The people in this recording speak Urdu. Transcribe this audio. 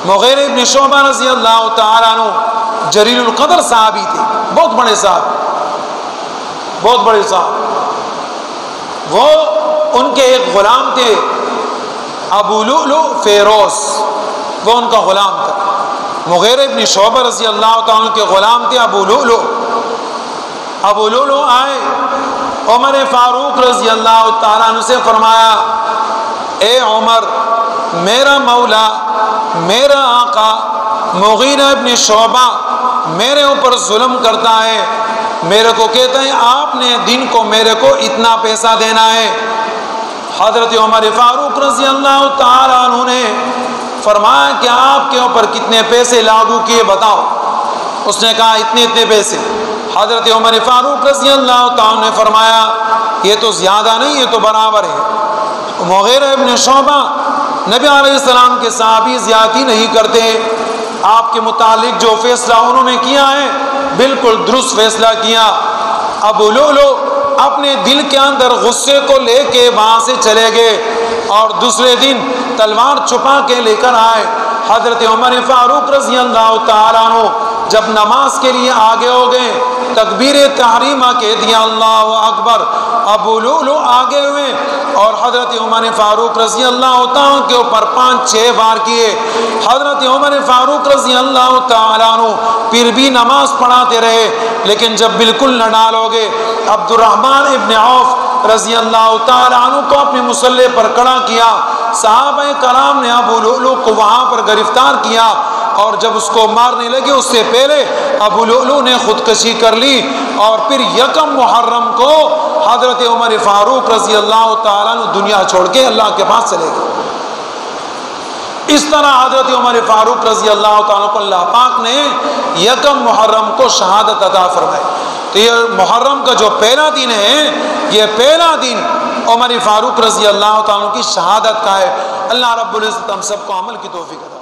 مغیرہ ابن شعبہ رضی اللہ تعالیٰ عنہ جلیل القدر صحابی تھے، بہت بڑے صاحب، بہت بڑے صاحب. وہ ان کے ایک غلام تھے ابو لؤلؤ فیروز، وہ ان کا غلام تھا. مغیرہ ابن شعبہ رضی اللہ تعالیٰ عنہ کے غلام تھے ابو لؤلؤ. ابو لؤلؤ آئے عمر فاروق رضی اللہ تعالیٰ عنہ سے فرمایا، اے عمر، میرا مولا، میرا آقا مغیرہ ابن شعبہ میرے اوپر ظلم کرتا ہے، میرے کو کہتا ہے آپ نے دن کو میرے کو اتنا پیسہ دینا ہے. حضرت عمر فاروق رضی اللہ تعالیٰ عنہ نے فرمایا کہ آپ کے اوپر کتنے پیسے لاگو کیے بتاؤ. اس نے کہا اتنے اتنے پیسے. حضرت عمر فاروق رضی اللہ تعالیٰ عنہ نے فرمایا یہ تو زیادہ نہیں، یہ تو برابر ہے. مغیرہ ابن شعبہ نبی علیہ السلام کے صحابی زیادتی نہیں کرتے، آپ کے متعلق جو فیصلہ انہوں نے کیا ہے بالکل درست فیصلہ کیا. ابو لؤلؤ اپنے دل کے اندر غصے کو لے کے وہاں سے چلے گئے اور دوسرے دن تلوار چھپا کے لے کر آئے. حضرت عمر فاروق رضی اللہ تعالیٰ عنہ جب نماز کے لیے آگے ہو گئے، تکبیر تحریمہ کہہ دیا، اللہ اکبر. ابو لؤلؤ آگے ہوئے اور حضرت عمر فاروق رضی اللہ تعالیٰ کے اوپر 5-6 بار کیے. حضرت عمر فاروق رضی اللہ تعالیٰ عنہ پھر بھی نماز پڑھاتے رہے، لیکن جب بالکل نہ ڈالو گے، عبد الرحمن ابن عوف رضی اللہ تعالیٰ عنہ کو اپنے مصلی پر کھڑا کیا. صحابہ کرام نے ابو لؤلؤ کو وہاں پر گرفتار کیا اور جب اس کو مارنے لگے اس سے پہلے ابو لؤلؤ نے خودکشی کر لی اور پھر 1 محرم کو حضرت عمر فاروق رضی اللہ تعالیٰ عنہ دنیا چھوڑ کے اللہ کے پاس چلے گئے. اس طرح حضرت عمر فاروق رضی اللہ تعالیٰ کو اللہ پاک نے 1 محرم کو شہادت عطا فرمائی. تو یہ محرم کا جو پہلا دن ہے، یہ پہلا دن عمر فاروق رضی اللہ تعالیٰ کی شہادت کا ہے. اللہ رب العزت ہم سب کو عمل کی توفیق عطا